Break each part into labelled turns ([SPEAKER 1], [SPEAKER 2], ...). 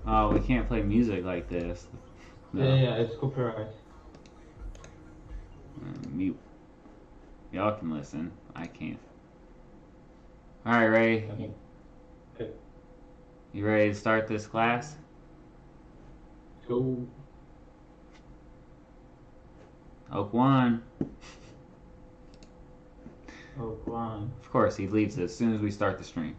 [SPEAKER 1] Oh, we can't play music like this. No.
[SPEAKER 2] Yeah, it's copyright.
[SPEAKER 1] Mute. Y'all can listen. I can't. Alright, ready?
[SPEAKER 2] Okay.
[SPEAKER 1] You ready to start this class?
[SPEAKER 2] Go.
[SPEAKER 1] Oak 1.
[SPEAKER 2] Oak 1.
[SPEAKER 1] Of course, he leaves as soon as we start the stream.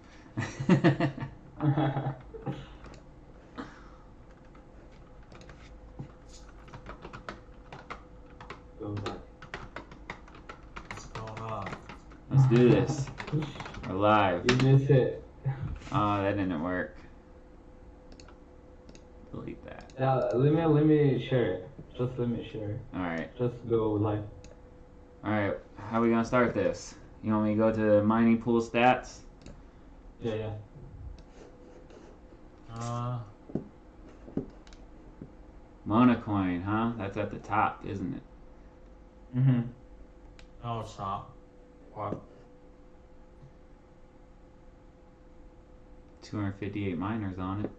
[SPEAKER 2] Go back.
[SPEAKER 3] What's going on?
[SPEAKER 1] Let's do this. We're live.
[SPEAKER 2] You miss it.
[SPEAKER 1] Oh, that didn't work. Delete that.
[SPEAKER 2] Yeah, let me share it. Just let me share it.
[SPEAKER 1] Alright.
[SPEAKER 2] Just go live.
[SPEAKER 1] Alright, how are we gonna start this? You want me to go to the mining pool stats?
[SPEAKER 2] Yeah.
[SPEAKER 1] Monocoin, huh? That's at the top, isn't it?
[SPEAKER 3] No, it's not. What?
[SPEAKER 1] 258 miners on it.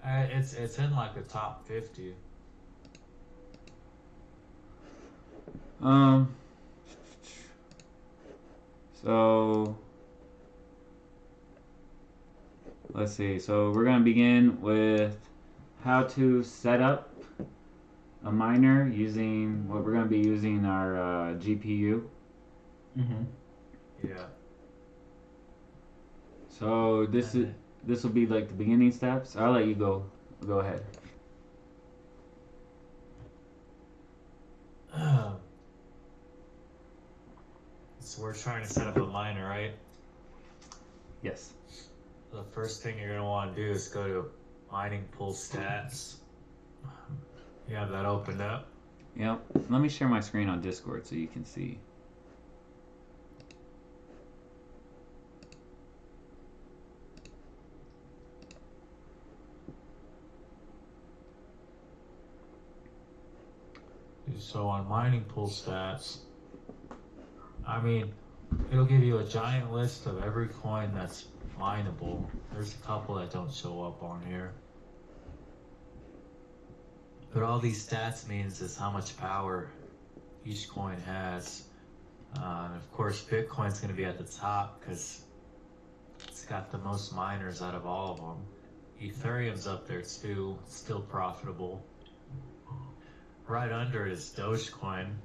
[SPEAKER 3] It's in like the top 50.
[SPEAKER 1] So let's see. So we're gonna begin with how to set up a miner using what we're gonna be using our GPU.
[SPEAKER 3] Yeah.
[SPEAKER 1] So this will be like the beginning steps. I'll let you go. Go ahead.
[SPEAKER 3] So we're trying to set up a miner, right?
[SPEAKER 1] Yes.
[SPEAKER 3] The first thing you're gonna want to do is go to mining pool stats. You have that opened up?
[SPEAKER 1] Yep. Let me share my screen on Discord so you can see.
[SPEAKER 3] So on mining pool stats, I mean, it'll give you a giant list of every coin that's mineable. There's a couple that don't show up on here. But all these stats means is how much power each coin has. And of course, Bitcoin's going to be at the top because it's got the most miners out of all of them. Ethereum's up there too, still profitable. Right under it is Dogecoin,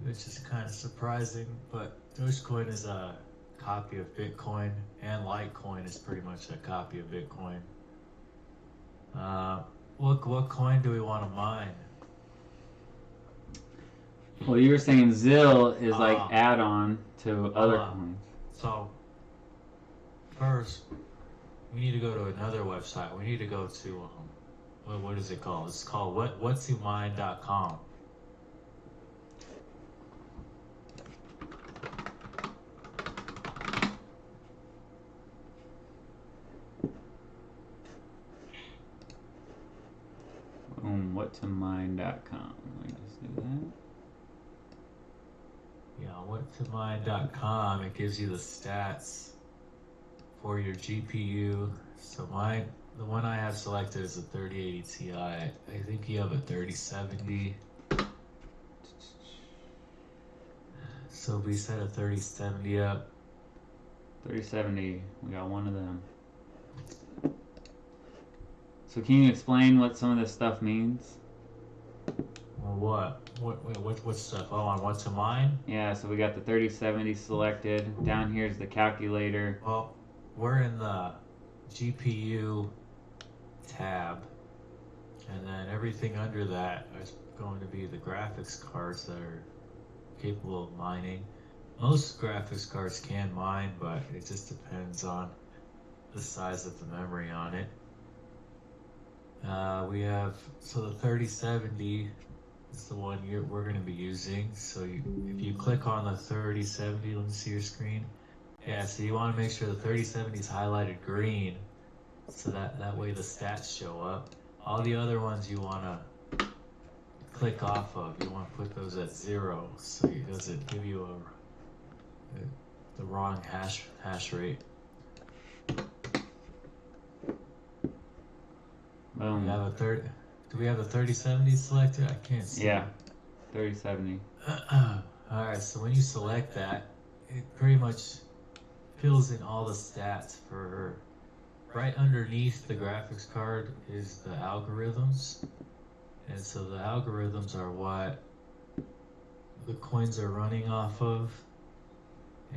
[SPEAKER 3] which is kind of surprising, but Dogecoin is a copy of Bitcoin, and Litecoin is pretty much a copy of Bitcoin. What coin do we want to mine?
[SPEAKER 1] Well, you were saying Zill is like add-on to other coins.
[SPEAKER 3] So first, we need to go to another website. We need to go to what is it called? It's called whattomine.com.
[SPEAKER 1] Whattomine.com. Let me just do that.
[SPEAKER 3] Yeah, whattomine.com. It gives you the stats for your GPU. So the one I have selected is a 3080 Ti. I think you have a 3070. So we set a 3070 up.
[SPEAKER 1] 3070. We got one of them. So can you explain what some of this stuff means?
[SPEAKER 3] Well, what stuff? Oh, on what to mine?
[SPEAKER 1] Yeah, so we got the 3070 selected. Down here's the calculator.
[SPEAKER 3] Well, we're in the GPU tab, and then everything under that is going to be the graphics cards that are capable of mining. Most graphics cards can mine, but it just depends on the size of the memory on it. We have, so the 3070 is the one we're going to be using. So if you click on the 3070, let me see your screen. Yeah, so you want to make sure the 3070 is highlighted green, so that way the stats show up. All the other ones you want to click off of, you want to put those at 0, so it doesn't give you the wrong hash rate.
[SPEAKER 1] Boom.
[SPEAKER 3] We have a 30. Do we have a 3070 selected? I can't see.
[SPEAKER 1] Yeah, 3070.
[SPEAKER 3] Alright, so when you select that, it pretty much fills in all the stats for right underneath the graphics card is the algorithms. And so the algorithms are what the coins are running off of.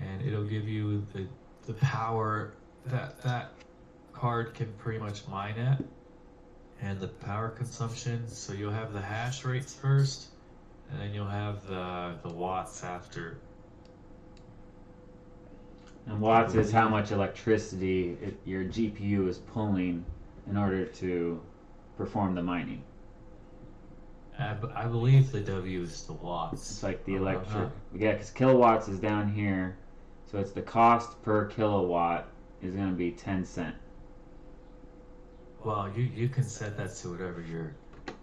[SPEAKER 3] And it'll give you the power that card can pretty much mine at. And the power consumption. So you'll have the hash rates first. And then you'll have the watts after.
[SPEAKER 1] And watts is how much electricity your GPU is pulling in order to perform the mining.
[SPEAKER 3] I believe the W is the watts.
[SPEAKER 1] It's like the electric. Yeah, because kilowatts is down here. So it's the cost per kilowatt is going to be 10 cents.
[SPEAKER 3] Well, you can set that to whatever your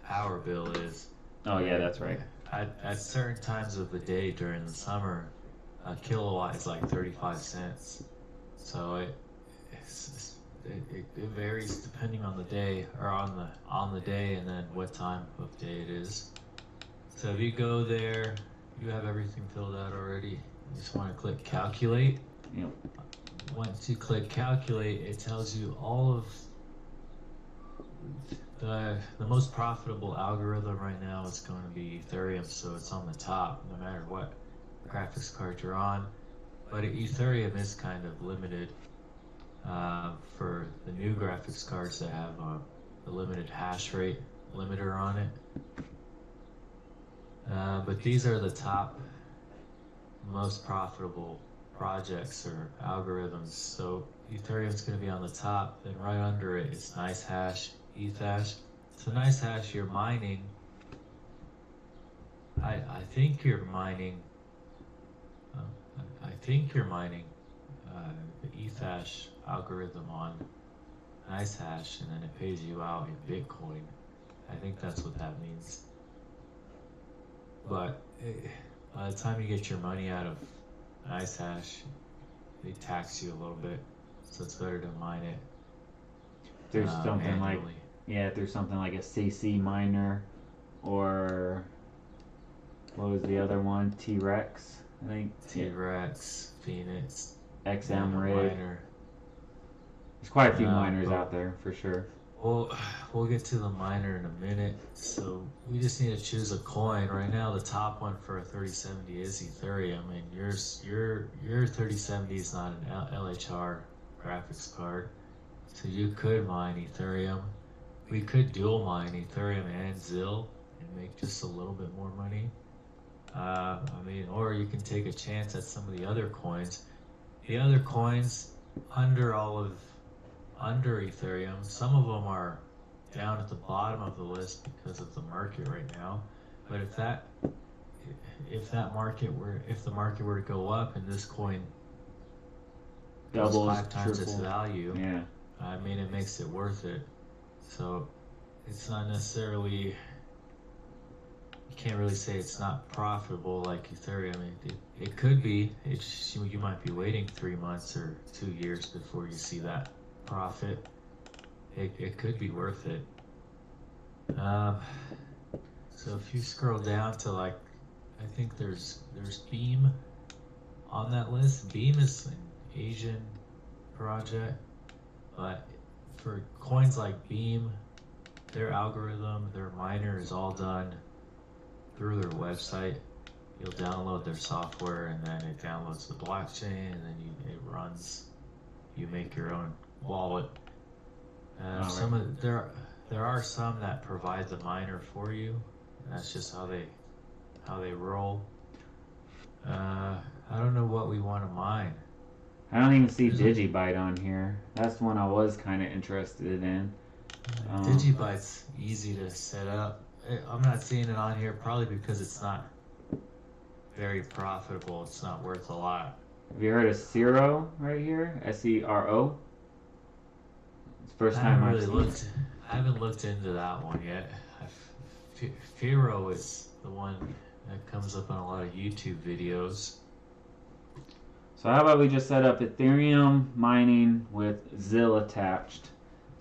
[SPEAKER 3] power bill is.
[SPEAKER 1] Oh, yeah, that's right.
[SPEAKER 3] At certain times of the day during the summer, a kilowatt is like 35 cents. So it varies depending on the day or on the day and then what time of day it is. So if you go there, you have everything filled out already. You just want to click calculate.
[SPEAKER 1] Yep.
[SPEAKER 3] Once you click calculate, it tells you all of the most profitable algorithm right now is going to be Ethereum, so it's on the top no matter what graphics card you're on. But Ethereum is kind of limited for the new graphics cards that have a limited hash rate limiter on it. But these are the top most profitable projects or algorithms. So Ethereum's going to be on the top, then right under it is NiceHash, Ethash. So NiceHash, you're mining. I think you're mining. I think you're mining the Ethash algorithm on NiceHash, and then it pays you out in Bitcoin. I think that's what that means. But by the time you get your money out of NiceHash, they tax you a little bit, so it's better to mine it.
[SPEAKER 1] There's something
[SPEAKER 3] manually.
[SPEAKER 1] if there's something like a CC miner, or what was the other one? T-Rex, I think.
[SPEAKER 3] T-Rex, Phoenix,
[SPEAKER 1] XM Rig.
[SPEAKER 3] miner.
[SPEAKER 1] There's quite a few miners out there for sure.
[SPEAKER 3] We'll get to the miner in a minute. So we just need to choose a coin. Right now, the top one for a 3070 is Ethereum, and your 3070 is not an LHR graphics card, so you could mine Ethereum. We could dual mine Ethereum and ZIL and make just a little bit more money. Or you can take a chance at some of the other coins. The other coins under Ethereum, some of them are down at the bottom of the list because of the market right now. But if the market were to go up and this coin
[SPEAKER 1] Doubles,
[SPEAKER 3] 5 times its
[SPEAKER 1] triple.
[SPEAKER 3] value,
[SPEAKER 1] Yeah.
[SPEAKER 3] it makes it worth it. So it's not necessarily, you can't really say it's not profitable like Ethereum. It could be. You might be waiting 3 months or 2 years before you see that profit. It could be worth it. So if you scroll down to I think there's Beam on that list. Beam is an Asian project, but for coins like Beam, their algorithm, their miner is all done through their website. You'll download their software, and then it downloads the blockchain, and then it runs. You make your own wallet. There are some that provide the miner for you. That's just how they roll. I don't know what we want to mine.
[SPEAKER 1] I don't even see Digibyte on here. That's one I was kind of interested in.
[SPEAKER 3] Digibyte's easy to set up. I'm not seeing it on here probably because it's not very profitable. It's not worth a lot.
[SPEAKER 1] Have you heard of Sero right here? SERO? It's the first time I've seen it.
[SPEAKER 3] I haven't looked into that one yet. Firo is the one that comes up on a lot of YouTube videos.
[SPEAKER 1] So how about we just set up Ethereum mining with ZIL attached.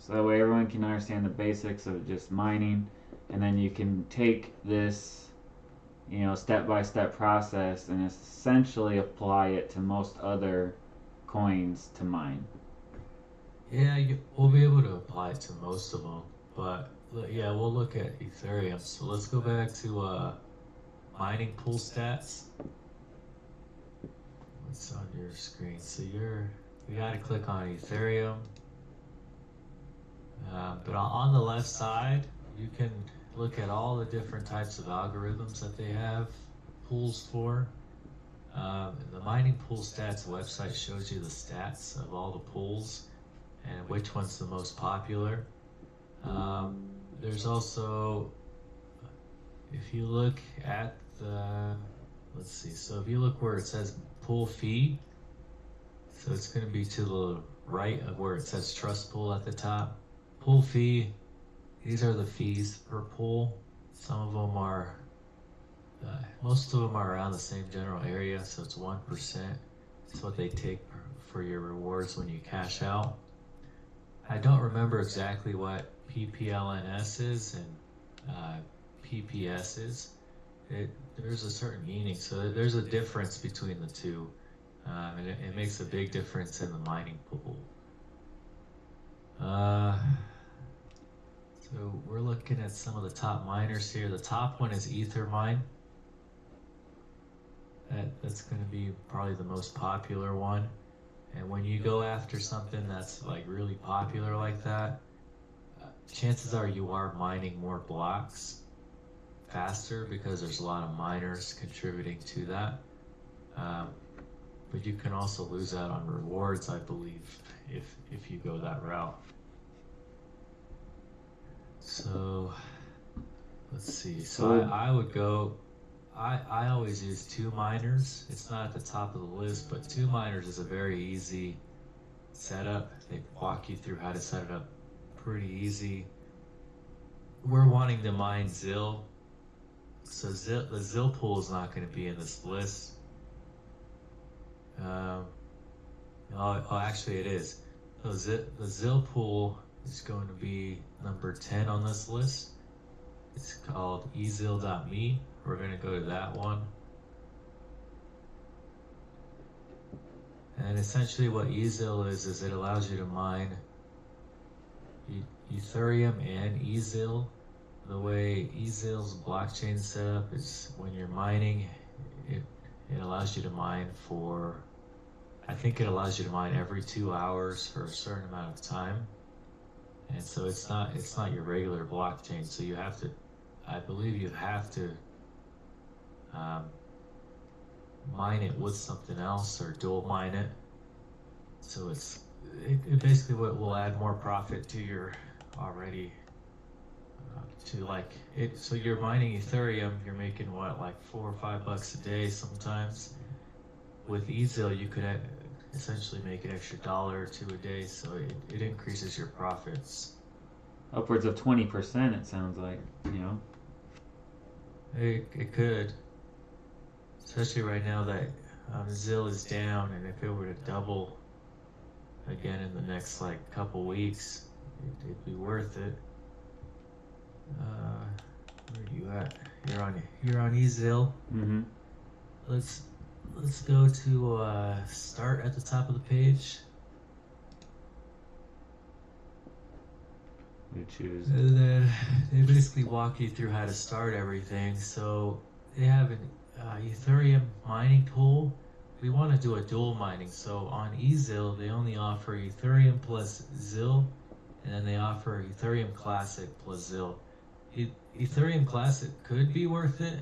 [SPEAKER 1] So that way everyone can understand the basics of just mining, and then you can take this, step by step process and essentially apply it to most other coins to mine.
[SPEAKER 3] Yeah, we'll be able to apply it to most of them, but yeah, we'll look at Ethereum. So let's go back to mining pool stats. What's on your screen? So you got to click on Ethereum. But on the left side, you can look at all the different types of algorithms that they have pools for. The mining pool stats website shows you the stats of all the pools and which one's the most popular. There's also, if you look at let's see, so if you look where it says pool fee, so it's going to be to the right of where it says trust pool at the top. Pool fee, these are the fees per pool. Some of them are, most of them are around the same general area, so it's 1%. It's what they take for your rewards when you cash out. I don't remember exactly what PPLNS is and PPS is. There's a certain meaning, so there's a difference between the two, and it makes a big difference in the mining pool. So we're looking at some of the top miners here. The top one is Ethermine. That's going to be probably the most popular one. And when you go after something that's like really popular like that, chances are you are mining more blocks faster because there's a lot of miners contributing to that. But you can also lose out on rewards, I believe, if you go that route. So let's see. So I would go. I always use 2 miners. It's not at the top of the list, but 2 miners is a very easy setup. They walk you through how to set it up pretty easy. We're wanting to mine ZIL. So the ZIL pool is not going to be in this list. Actually it is. So the ZIL pool is going to be number 10 on this list. It's called ezil.me. We're going to go to that one. And essentially what ezil is it allows you to mine Ethereum and ezil. The way ezil's blockchain is set up is when you're mining, it allows you to mine for, I think it allows you to mine every 2 hours for a certain amount of time. And so it's not your regular blockchain. So you have to, I believe you have to mine it with something else or dual mine it. So it basically will add more profit to your already to like it. So you're mining Ethereum, you're making what, like $4 or $5 a day sometimes. With ezil, you could essentially make an extra $1 or $2 a day, so it increases your profits.
[SPEAKER 1] Upwards of 20%, it sounds like,
[SPEAKER 3] It could, especially right now that ZIL is down, and if it were to double again in the next like couple weeks, it'd be worth it. Where are you at? You're on ezil.
[SPEAKER 1] Mm-hmm.
[SPEAKER 3] Let's go to start at the top of the page.
[SPEAKER 1] You choose.
[SPEAKER 3] And then they basically walk you through how to start everything. So they have an Ethereum mining pool. We want to do a dual mining. So on ezil, they only offer Ethereum plus ZIL, and then they offer Ethereum Classic plus ZIL. Ethereum Classic could be worth it.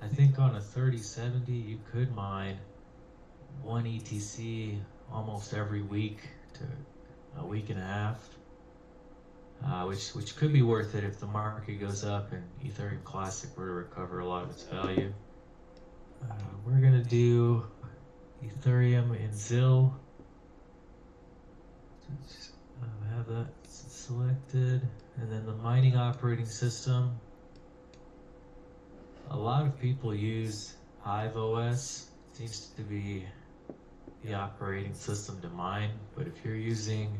[SPEAKER 3] I think on a 3070 you could mine 1 ETC almost every week to a week and a half, which could be worth it if the market goes up and Ethereum Classic were to recover a lot of its value. We're gonna do Ethereum and ZIL. Have that selected, and then the mining operating system. A lot of people use Hive OS. Seems to be the operating system to mine, but if you're using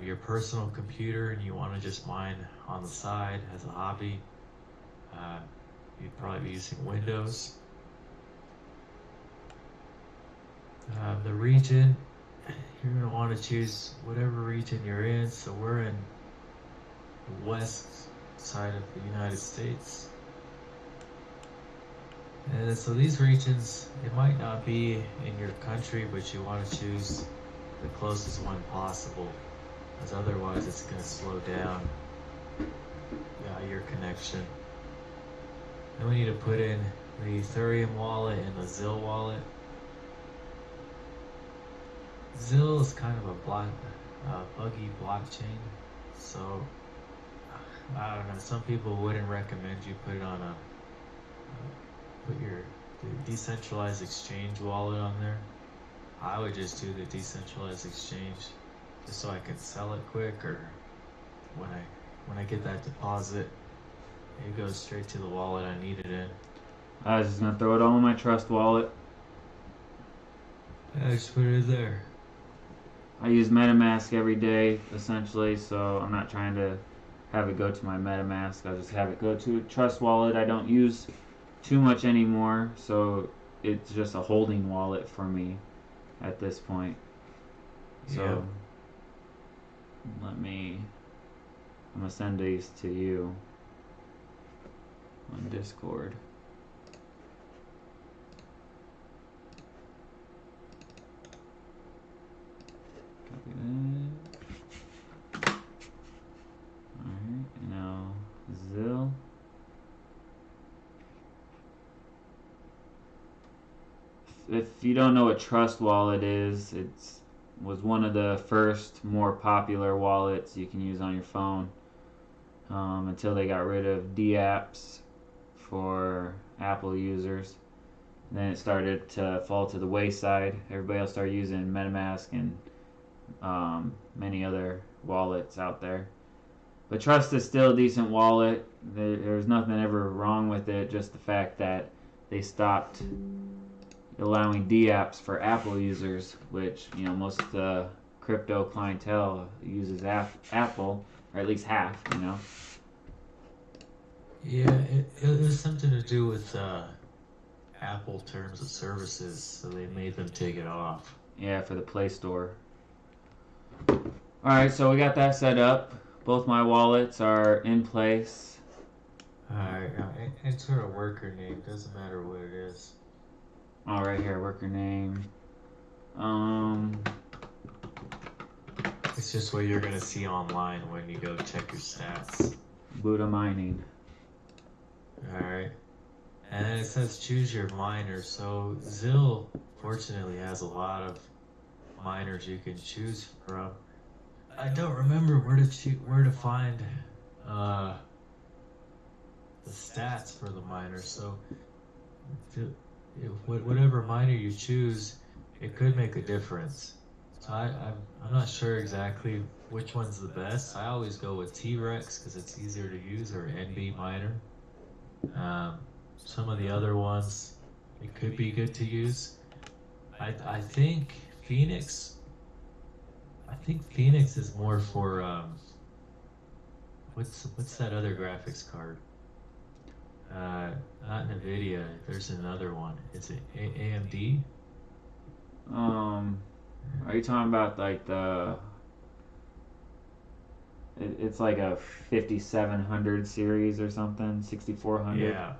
[SPEAKER 3] your personal computer and you want to just mine on the side as a hobby, you'd probably be using Windows. The region, you're going to want to choose whatever region you're in. So we're in the west side of the United States. And so these regions, it might not be in your country, but you want to choose the closest one possible, because otherwise it's going to slow down your connection. Then we need to put in the Ethereum wallet and the Zill wallet. Zill is kind of a buggy blockchain, so I don't know. Some people wouldn't recommend you put it on put your decentralized exchange wallet on there. I would just do the decentralized exchange, just so I can sell it quick, or when I get that deposit, it goes straight to the wallet I need it in.
[SPEAKER 1] I was just gonna throw it all in my trust wallet.
[SPEAKER 3] I just put it there.
[SPEAKER 1] I use MetaMask every day, essentially, so I'm not trying to have it go to my MetaMask. I just have it go to a trust wallet. I don't use too much anymore, so it's just a holding wallet for me at this point. So I'm gonna send these to you on Discord. Copy that. Alright, now Zill. If you don't know what Trust Wallet is, was one of the first more popular wallets you can use on your phone, until they got rid of D-apps for Apple users. And then it started to fall to the wayside. Everybody else started using MetaMask and many other wallets out there. But Trust is still a decent wallet. There's nothing ever wrong with it, just the fact that they stopped allowing D-apps for Apple users, which, most of the crypto clientele uses Apple, or at least half,
[SPEAKER 3] Yeah, it has something to do with Apple terms of services, so they made them take it off.
[SPEAKER 1] Yeah, for the Play Store. Alright, so we got that set up. Both my wallets are in place.
[SPEAKER 3] Alright, enter a worker name, doesn't matter what it is.
[SPEAKER 1] Right here, worker name.
[SPEAKER 3] It's just what you're gonna see online when you go check your stats.
[SPEAKER 1] Buddha mining.
[SPEAKER 3] Alright. And then it says choose your miner. So Zill fortunately has a lot of miners you can choose from. I don't remember where to find the stats for the miners. So whatever miner you choose, it could make a difference. So I'm not sure exactly which one's the best. I always go with T-Rex because it's easier to use, or NB miner. Some of the other ones, it could be good to use. I think Phoenix is more for what's that other graphics card? Not NVIDIA. There's another one. Is it AMD?
[SPEAKER 1] Are you talking about like it's like a 5700 series or something, 6400?
[SPEAKER 3] Yeah.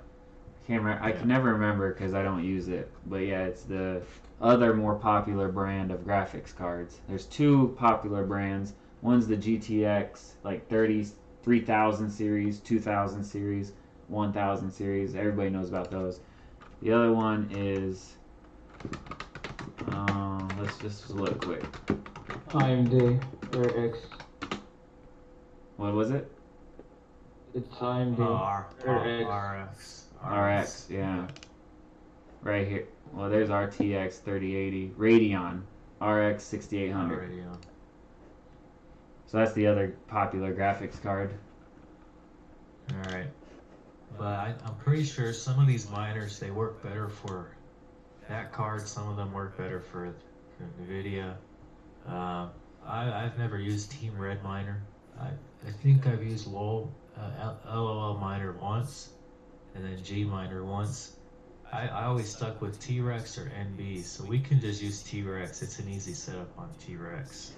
[SPEAKER 1] I can never remember because I don't use it. But yeah, it's the other more popular brand of graphics cards. There's two popular brands. One's the GTX, like 3000 series, 2000 series, 1000 series. Everybody knows about those. The other one is, let's just look quick.
[SPEAKER 2] AMD RX.
[SPEAKER 1] What was it?
[SPEAKER 2] It's AMD RX.
[SPEAKER 1] RX, yeah. Right here. Well, there's RTX 3080. Radeon RX 6800.
[SPEAKER 3] Radeon.
[SPEAKER 1] So that's the other popular graphics card.
[SPEAKER 3] Alright. But I'm pretty sure some of these miners, they work better for that card. Some of them work better for NVIDIA. I've never used Team Red Miner. I think I've used LOL Miner once, and then G Miner once. I always stuck with T-Rex or NB, so we can just use T-Rex. It's an easy setup on T-Rex.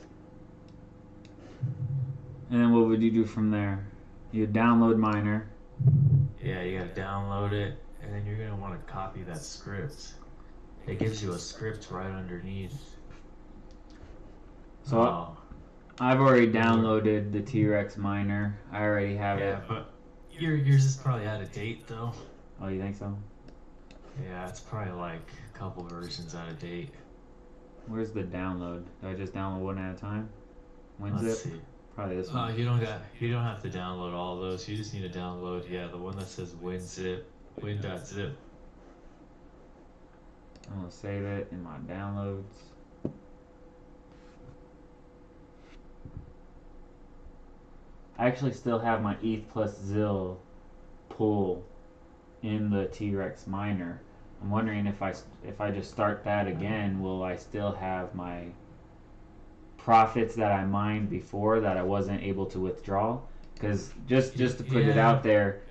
[SPEAKER 1] And then what would you do from there? You download Miner.
[SPEAKER 3] Yeah, you gotta download it, and then you're gonna want to copy that script. It gives you a script right underneath.
[SPEAKER 1] So I've already downloaded the T-Rex Miner. I already have it.
[SPEAKER 3] Yeah, but yours is probably out of date though.
[SPEAKER 1] Oh, you think so?
[SPEAKER 3] Yeah, it's probably like a couple versions out of date.
[SPEAKER 1] Where's the download? Do I just download one at a time?
[SPEAKER 3] Let's
[SPEAKER 1] WinZip?
[SPEAKER 3] see.
[SPEAKER 1] Probably this one.
[SPEAKER 3] You don't have to download all of those. You just need to download the one that says WinZip, win.zip.
[SPEAKER 1] I'm gonna save it in my downloads. I actually still have my ETH plus ZIL pool in the T-Rex miner. I'm wondering if I just start that again, will I still have my profits that I mined before that I wasn't able to withdraw? Because just to put it out there,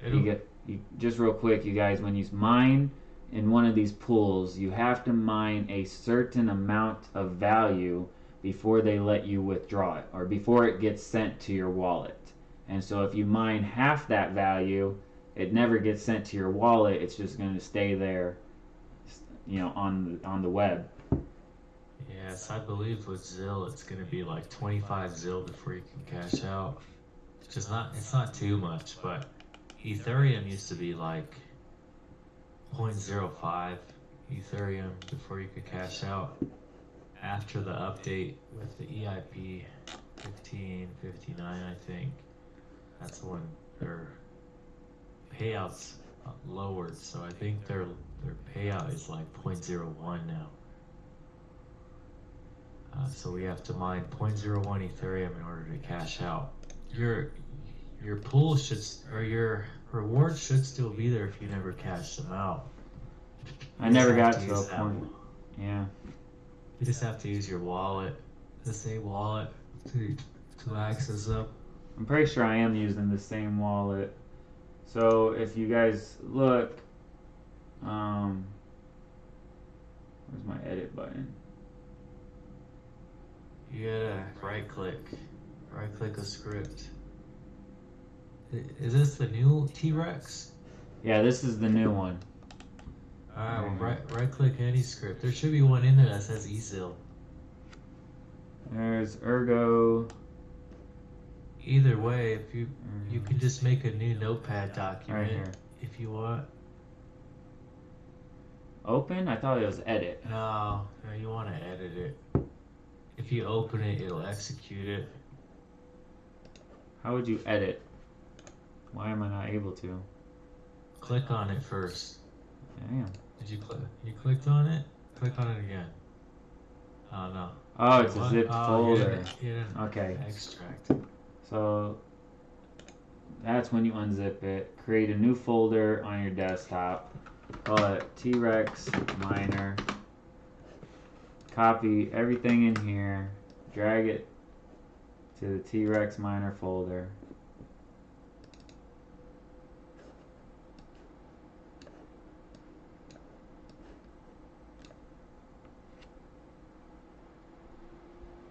[SPEAKER 1] just real quick, you guys, when you mine in one of these pools, you have to mine a certain amount of value before they let you withdraw it, or before it gets sent to your wallet. And so if you mine half that value, it never gets sent to your wallet. It's just going to stay there, on the web.
[SPEAKER 3] Yes, I believe with ZIL it's gonna be like 25 ZIL before you can cash out. It's not too much, but Ethereum used to be like 0.05 Ethereum before you could cash out. After the update with the EIP 1559, I think, that's when their payouts lowered. So I think their payout is like 0.01 now. So we have to mine 0.01 Ethereum in order to cash out. Your pool your rewards should still be there if you never cash them out.
[SPEAKER 1] I never got to a point. Yeah.
[SPEAKER 3] You just have to use your wallet, the same wallet, to access them.
[SPEAKER 1] I'm pretty sure I am using the same wallet. So if you guys look, where's my edit button?
[SPEAKER 3] You gotta right click a script. Is this the new T-Rex?
[SPEAKER 1] Yeah, this is the new one.
[SPEAKER 3] Alright, well, right click any script. There should be one in there that says eZIL.
[SPEAKER 1] There's Ergo.
[SPEAKER 3] Either way, if you can just make a new notepad document
[SPEAKER 1] right here.
[SPEAKER 3] if you want.
[SPEAKER 1] Open? I thought it was edit.
[SPEAKER 3] No, you want to edit it. If you open it, it'll execute it.
[SPEAKER 1] How would you edit? Why am I not able to?
[SPEAKER 3] Click on it first.
[SPEAKER 1] Damn.
[SPEAKER 3] Did you click? You clicked on it? Click on it again. Oh no.
[SPEAKER 1] Oh, it's a zipped folder.
[SPEAKER 3] You didn't
[SPEAKER 1] Okay.
[SPEAKER 3] extract.
[SPEAKER 1] So that's when you unzip it. Create a new folder on your desktop. Call it T-Rex Miner. Copy everything in here. Drag it to the T-Rex Miner folder.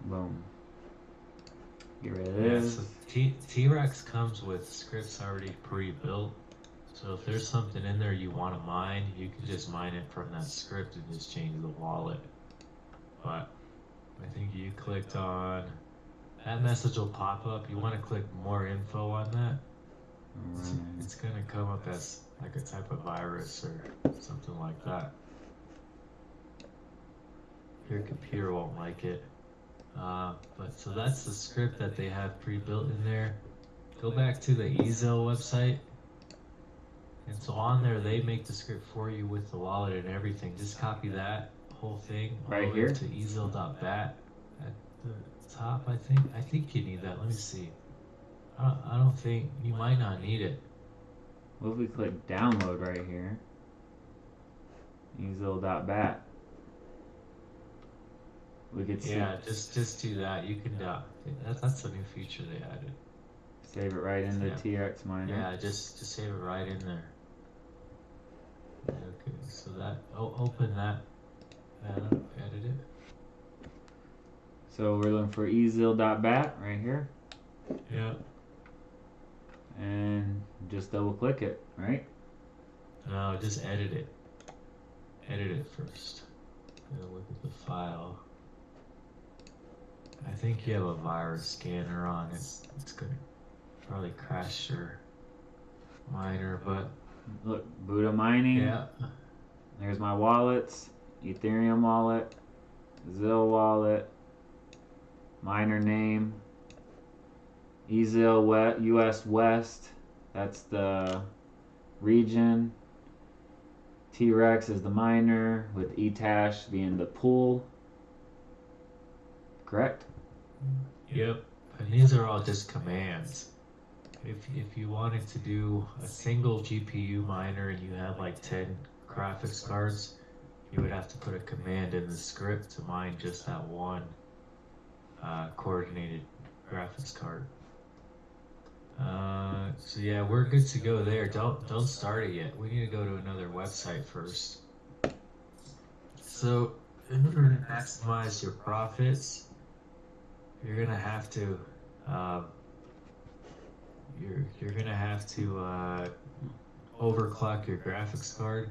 [SPEAKER 1] Boom. Get rid of this.
[SPEAKER 3] So T-Rex comes with scripts already pre-built. So if there's something in there you want to mine, you can just mine it from that script and just change the wallet. But I think you clicked on that message will pop up. You want to click more info on that.
[SPEAKER 1] Right.
[SPEAKER 3] It's gonna come up as like a type of virus or something like that. Your computer won't like it. But so that's the script that they have pre-built in there. Go back to the eZIL website. And so on there, they make the script for you with the wallet and everything. Just copy that whole thing
[SPEAKER 1] Right here
[SPEAKER 3] to eZIL.bat at the top. I think you need that. Let me see. I don't think you might not need it.
[SPEAKER 1] What if we click download right here? eZIL.bat. we could see,
[SPEAKER 3] Yeah, just do that. You can that's a new feature they added.
[SPEAKER 1] save it right in the
[SPEAKER 3] Yeah.
[SPEAKER 1] TRX miner.
[SPEAKER 3] Yeah, just save it right in there. Okay, so that open that edit it.
[SPEAKER 1] So we're looking for easel.bat right here,
[SPEAKER 3] Yeah.
[SPEAKER 1] and just double click it, right?
[SPEAKER 3] No, just edit it. Edit it first. Look at the file. I think you have a virus scanner on. It's gonna probably crash your miner, but
[SPEAKER 1] Look, Buddha mining.
[SPEAKER 3] yeah.
[SPEAKER 1] There's my wallets, Ethereum wallet, Zil wallet, miner name, Ezil US West, that's the region. T-Rex is the miner, with Etash being the pool. Correct?
[SPEAKER 3] Yep. And these are all just commands. If you wanted to do a single GPU miner and you had like 10 graphics cards, you would have to put a command in the script to mine just that one coordinated graphics card. So yeah, we're good to go there. Don't start it yet. We need to go to another website first. So in order to maximize your profits, you're gonna have to you're gonna have to overclock your graphics card.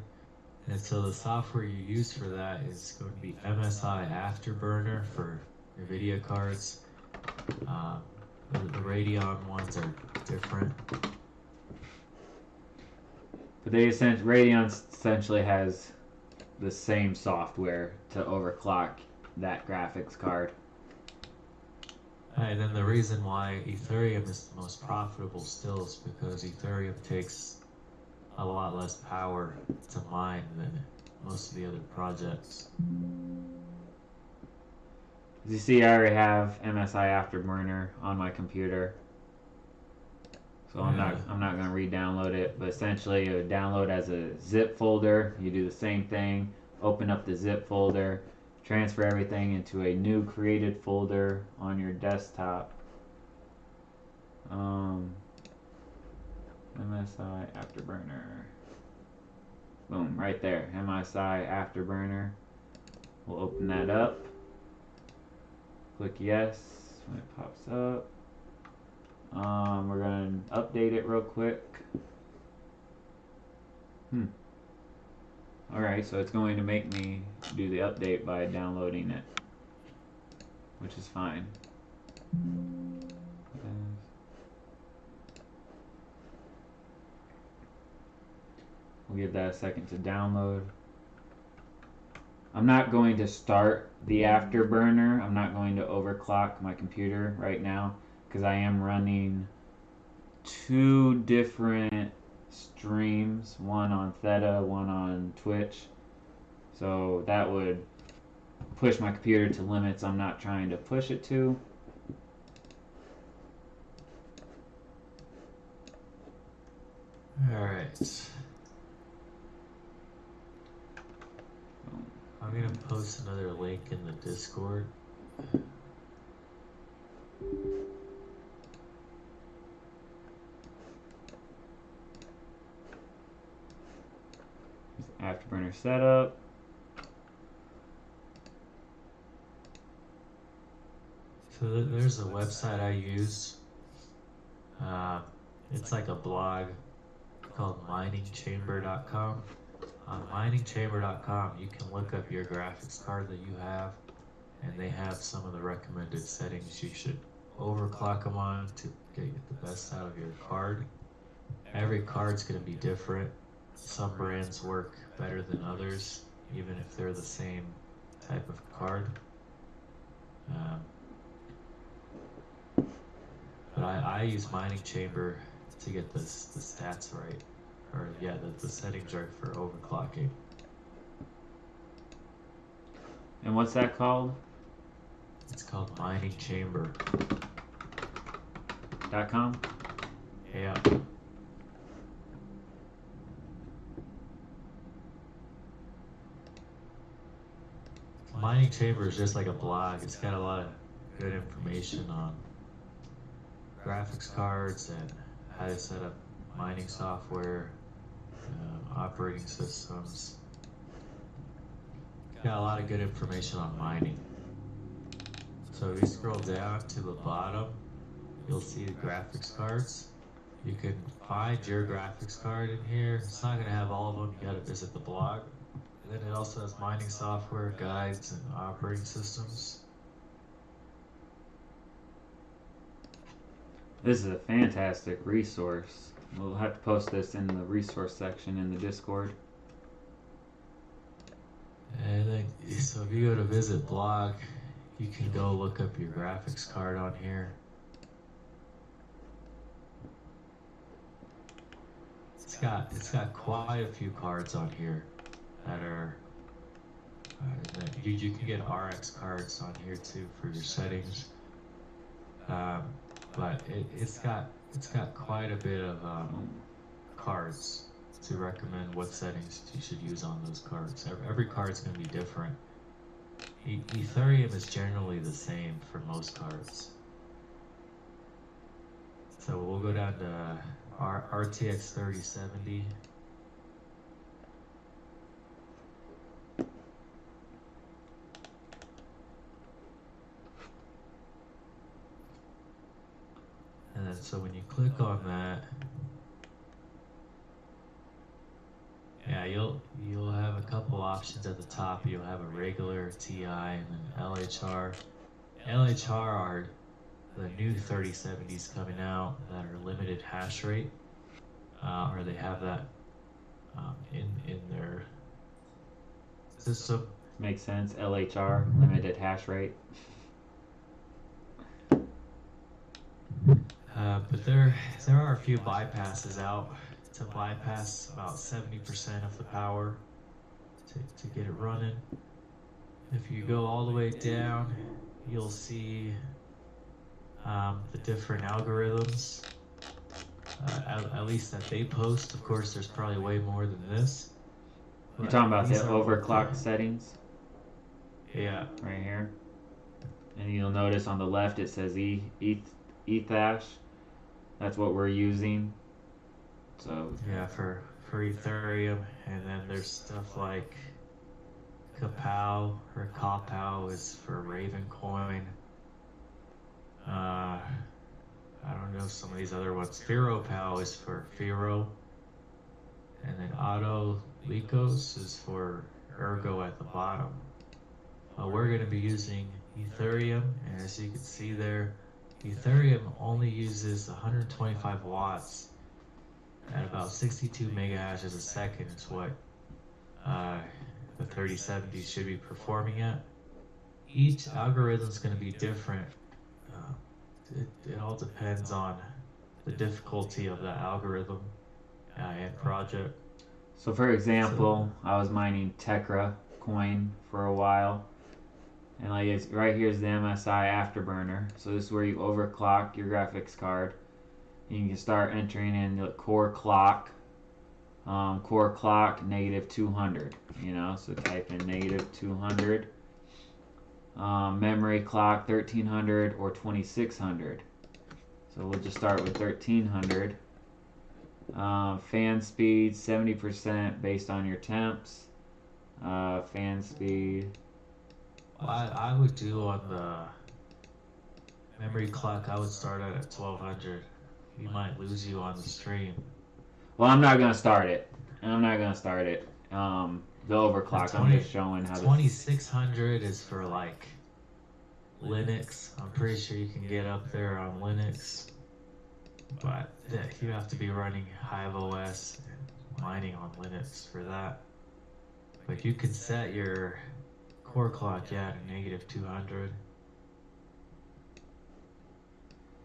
[SPEAKER 3] And so the software you use for that is going to be MSI Afterburner for your video cards. The Radeon ones are different.
[SPEAKER 1] But Radeon essentially has the same software to overclock that graphics card.
[SPEAKER 3] And then the reason why Ethereum is the most profitable still is because Ethereum takes a lot less power to mine than most of the other projects.
[SPEAKER 1] As you see, I already have MSI Afterburner on my computer, so I'm not gonna re-download it. But essentially, you download as a zip folder. You do the same thing. Open up the zip folder, transfer everything into a new created folder on your desktop. MSI Afterburner. Boom, right there. MSI Afterburner. We'll open that up. Click yes when it pops up. We're going to update it real quick. Alright, so it's going to make me do the update by downloading it, which is fine. We'll give that a second to download. I'm not going to start the Afterburner. I'm not going to overclock my computer right now because I am running two different streams, one on Theta, one on Twitch. So that would push my computer to limits I'm not trying to push it to.
[SPEAKER 3] Alright. I'm gonna post another link in the Discord.
[SPEAKER 1] Afterburner setup.
[SPEAKER 3] So there's a website I use. It's like a blog called miningchamber.com. On miningchamber.com, you can look up your graphics card that you have, and they have some of the recommended settings you should overclock them on to get the best out of your card. Every card's going to be different. Some brands work better than others, even if they're the same type of card. But I use Mining Chamber to get the stats right. Or yeah, the settings right for overclocking.
[SPEAKER 1] And what's that called?
[SPEAKER 3] It's called miningchamber.com.
[SPEAKER 1] .com?
[SPEAKER 3] Yeah. mining chamber is just like a blog. It's got a lot of good information on graphics cards and how to set up mining software, operating systems. Got a lot of good information on mining. So if you scroll down to the bottom, you'll see the graphics cards. You can find your graphics card in here. It's not going to have all of them. You got to visit the blog. And then it also has mining software, guides, and operating systems.
[SPEAKER 1] This is a fantastic resource. We'll have to post this in the resource section in the Discord.
[SPEAKER 3] And then, so if you go to visit blog, you can go look up your graphics card on here. It's got quite a few cards on here that are you can get RX cards on here too for your settings. But it's got quite a bit of cards to recommend what settings you should use on those cards. Every card's going to be different. Ethereum is generally the same for most cards. So we'll go down to RTX 3070. And then so when you click on that, yeah, you'll have a couple options at the top. You'll have a regular TI and then LHR. LHR are the new 3070s coming out that are limited hash rate, or they have that in their system.
[SPEAKER 1] Makes sense. LHR, limited hash rate.
[SPEAKER 3] But there are a few bypasses out to bypass about 70% of the power to get it running. If you go all the way down, you'll see the different algorithms, at least that they post. Of course, there's probably way more than this.
[SPEAKER 1] You're talking about the overclock settings?
[SPEAKER 3] Yeah.
[SPEAKER 1] Right here. And you'll notice on the left it says Ethash. That's what we're using. So
[SPEAKER 3] yeah, for Ethereum, and then there's stuff like POW or POW is for Raven coin. I don't know some of these other ones. POW is for Firo, and then Auto Lycos is for Ergo at the bottom. We're going to be using Ethereum, and as you can see there, Ethereum only uses 125 watts at about 62 megahashes a second is what the 3070 should be performing at. Each algorithm is going to be different. It all depends on the difficulty of the algorithm and project.
[SPEAKER 1] So for example, I was mining Tekra coin for a while. And like it's right here's the MSI afterburner. So this is where you overclock your graphics card. You can start entering in the core clock negative 200. You know, so type in negative 200. Memory clock 1300 or 2600. So we'll just start with 1300. Fan speed 70% based on your temps. Fan speed.
[SPEAKER 3] Well, I would do on the memory clock, I would start at 1200. You might lose you on the stream.
[SPEAKER 1] Well, I'm not gonna start it. The overclock. I'm just showing how.
[SPEAKER 3] 2600 is for like Linux. I'm pretty sure you can get up there on Linux, but you have to be running Hive OS and mining on Linux for that. But you can set your core clock at negative 200.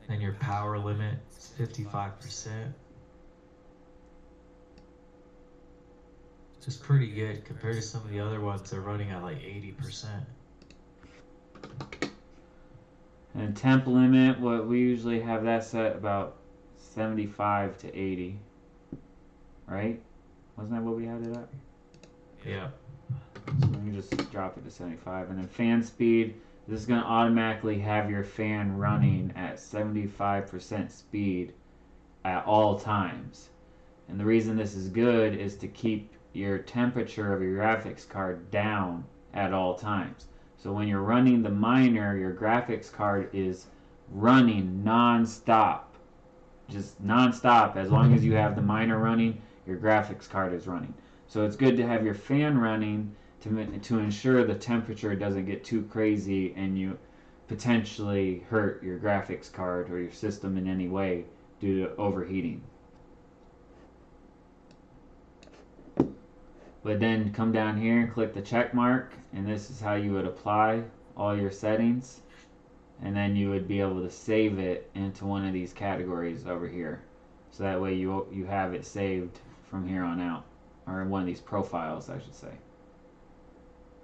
[SPEAKER 3] Then your power limit is 55%. Which is pretty good compared to some of the other ones. They're running at like 80%.
[SPEAKER 1] And temp limit, what we usually have that set about 75 to 80. Right? Wasn't that what we had it at?
[SPEAKER 3] Yeah.
[SPEAKER 1] So we can just drop it to 75. And then fan speed, this is going to automatically have your fan running at 75% speed at all times. And the reason this is good is to keep your temperature of your graphics card down at all times. So when you're running the miner, your graphics card is running non-stop. Just non-stop. As long as you have the miner running, your graphics card is running. So it's good to have your fan running to ensure the temperature doesn't get too crazy and you potentially hurt your graphics card or your system in any way due to overheating. But then come down here and click the check mark, and this is how you would apply all your settings, and then you would be able to save it into one of these categories over here, so that way you have it saved from here on out, or in one of these profiles, I should say.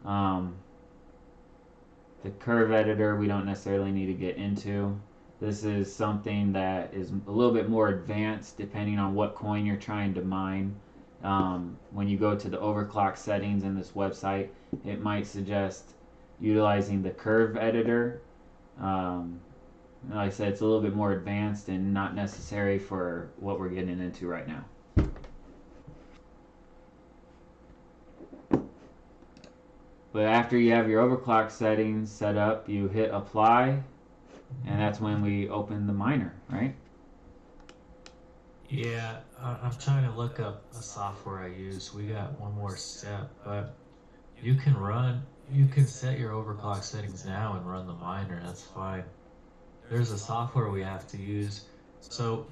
[SPEAKER 1] The curve editor we don't necessarily need to get into. This is something that is a little bit more advanced depending on what coin you're trying to mine. When you go to the overclock settings in this website, it might suggest utilizing the curve editor. Like I said, it's a little bit more advanced and not necessary for what we're getting into right now. But after you have your overclock settings set up, you hit apply, and that's when we open the miner, right?
[SPEAKER 3] Yeah, I'm trying to look up a software I use. We got one more step, but you can set your overclock settings now and run the miner. That's fine. There's a software we have to use. So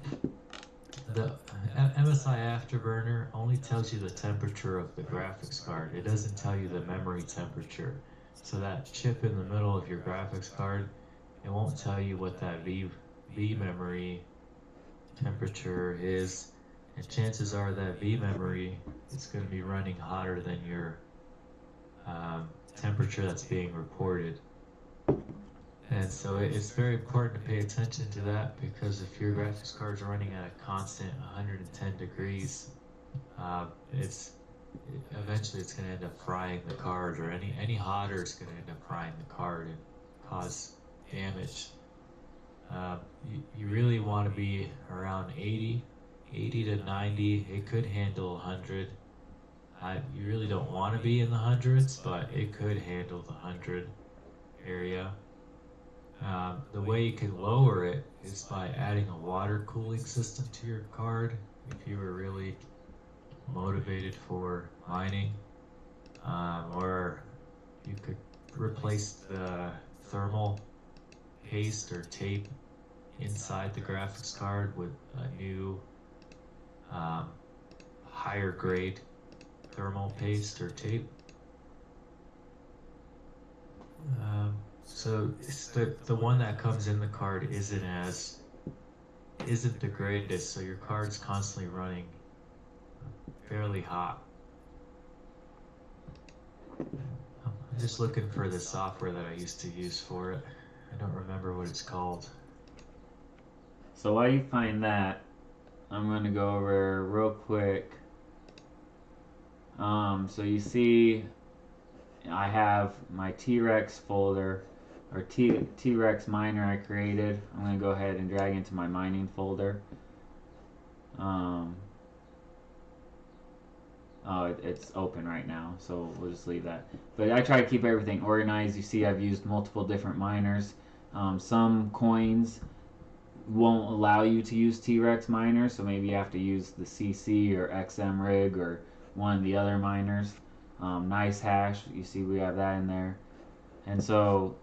[SPEAKER 3] the MSI Afterburner only tells you the temperature of the graphics card. It doesn't tell you the memory temperature. So that chip in the middle of your graphics card, it won't tell you what that V memory temperature is, and chances are that V memory is going to be running hotter than your temperature that's being reported. And so it's very important to pay attention to that, because if your graphics card is running at a constant 110 degrees, eventually it's going to end up frying the card, or any hotter is going to end up frying the card and cause damage. You really want to be around 80 to 90. It could handle 100. You really don't want to be in the hundreds, but it could handle the 100 area. The way you can lower it is by adding a water cooling system to your card if you were really motivated for mining, or you could replace the thermal paste or tape inside the graphics card with a new higher grade thermal paste or tape. So the one that comes in the card isn't the greatest, so your card's constantly running fairly hot. I'm just looking for the software that I used to use for it. I don't remember what it's called.
[SPEAKER 1] So while you find that, I'm going to go over real quick. So you see I have my T-Rex folder, or T-Rex miner I created. I'm going to go ahead and drag into my mining folder. It's open right now, so we'll just leave that. But I try to keep everything organized. You see I've used multiple different miners. Some coins won't allow you to use T-Rex miners, so maybe you have to use the CC or XM rig or one of the other miners. Nice hash, you see we have that in there. And so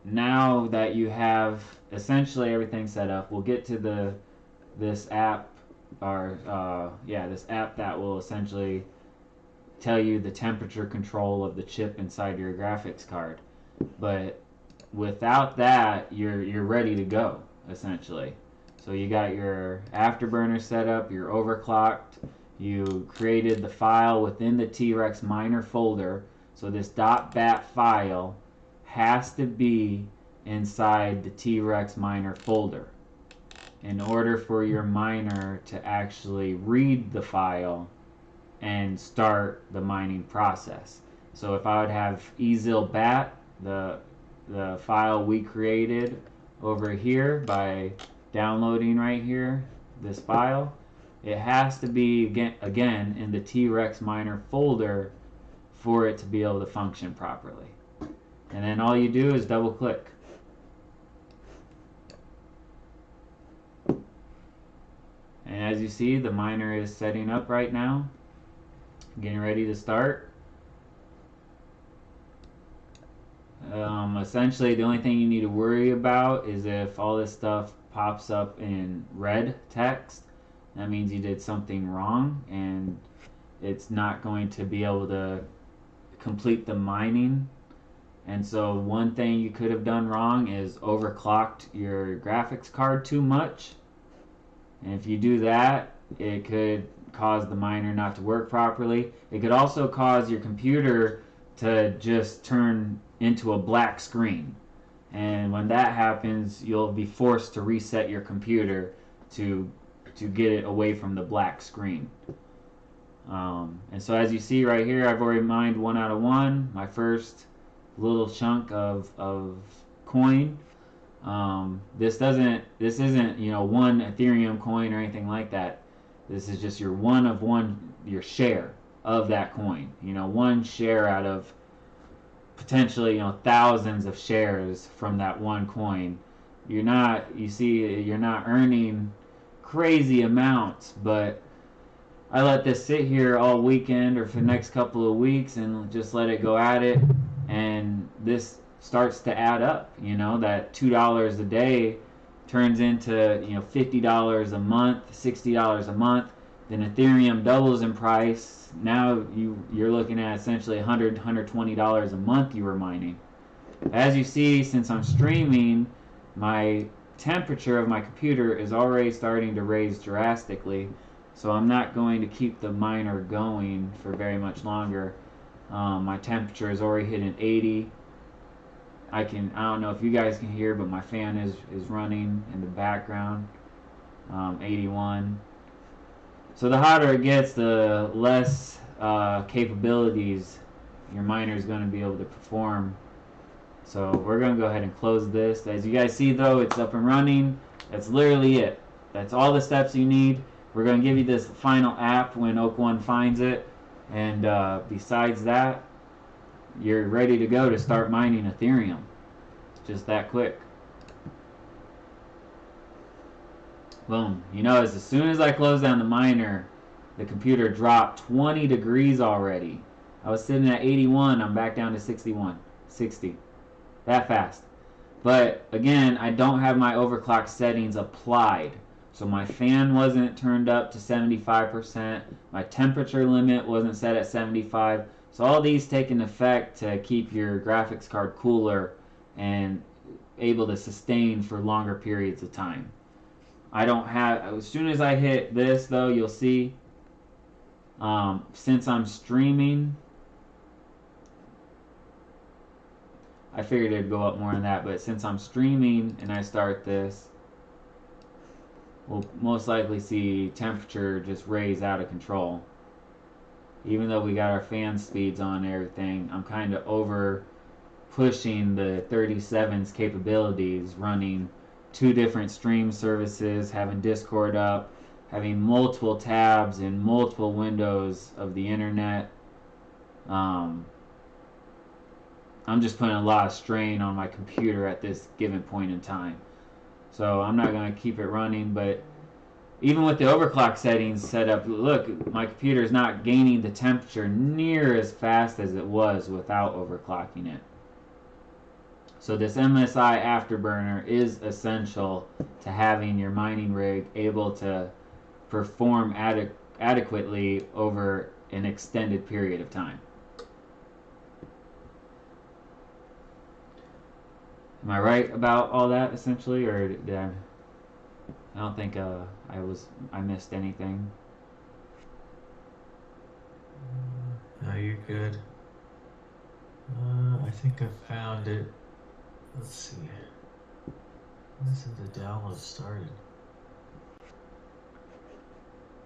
[SPEAKER 1] now that you have essentially everything set up, we'll get to this app, or this app that will essentially tell you the temperature control of the chip inside your graphics card. But without that, you're ready to go essentially. So you got your afterburner set up, you're overclocked, you created the file within the T-Rex miner folder. So this .bat file has to be inside the T-Rex miner folder in order for your miner to actually read the file and start the mining process. So if I would have easilbat, the file we created over here by downloading right here, this file, it has to be again in the T-Rex miner folder for it to be able to function properly. And then all you do is double click. And as you see, the miner is setting up right now, getting ready to start. Essentially, the only thing you need to worry about is if all this stuff pops up in red text, that means you did something wrong and it's not going to be able to complete the mining. And so one thing you could have done wrong is overclocked your graphics card too much. And if you do that, it could cause the miner not to work properly. It could also cause your computer to just turn into a black screen. And when that happens, you'll be forced to reset your computer to get it away from the black screen. And so as you see right here, I've already mined 1 out of 1, my first little chunk of coin. This isn't, you know, 1 Ethereum coin or anything like that. This is just your one of one, your share of that coin. You know, 1 share out of potentially, you know, thousands of shares from that 1 coin. You're not earning crazy amounts, but I let this sit here all weekend or for the next couple of weeks and just let it go at it, and this starts to add up. You know, that $2 a day turns into, you know, $50 a month, $60 a month. Then Ethereum doubles in price. Now you're looking at essentially $120 a month you were mining. As you see, since I'm streaming, my temperature of my computer is already starting to raise drastically, so I'm not going to keep the miner going for very much longer. My temperature is already hitting 80. I don't know if you guys can hear, but my fan is running in the background. 81. So the hotter it gets, the less capabilities your miner is going to be able to perform. So we're going to go ahead and close this. As you guys see though, it's up and running. That's literally it. That's all the steps you need. We're going to give you this final app when Oak One finds it. And besides that, you're ready to go to start mining Ethereum. It's just that quick. Boom. You notice as soon as I close down the miner, the computer dropped 20 degrees already. I was sitting at 81, I'm back down to 61, 60. That fast. But again, I don't have my overclock settings applied. So my fan wasn't turned up to 75%. My temperature limit wasn't set at 75. So all these take an effect to keep your graphics card cooler and able to sustain for longer periods of time. I don't have, as soon as I hit this though, you'll see, since I'm streaming, I figured it'd go up more than that, but since I'm streaming and I start this, we'll most likely see temperature just raise out of control. Even though we got our fan speeds on and everything, I'm kind of over pushing the 37's capabilities, running 2 different stream services, having Discord up, having multiple tabs in multiple windows of the internet. I'm just putting a lot of strain on my computer at this given point in time. So I'm not going to keep it running, but even with the overclock settings set up, look, my computer is not gaining the temperature near as fast as it was without overclocking it. So this MSI afterburner is essential to having your mining rig able to perform adequately over an extended period of time. Am I right about all that essentially, or did I don't think I missed anything.
[SPEAKER 3] No, you're good. I think I found it. Let's see. When is the download started?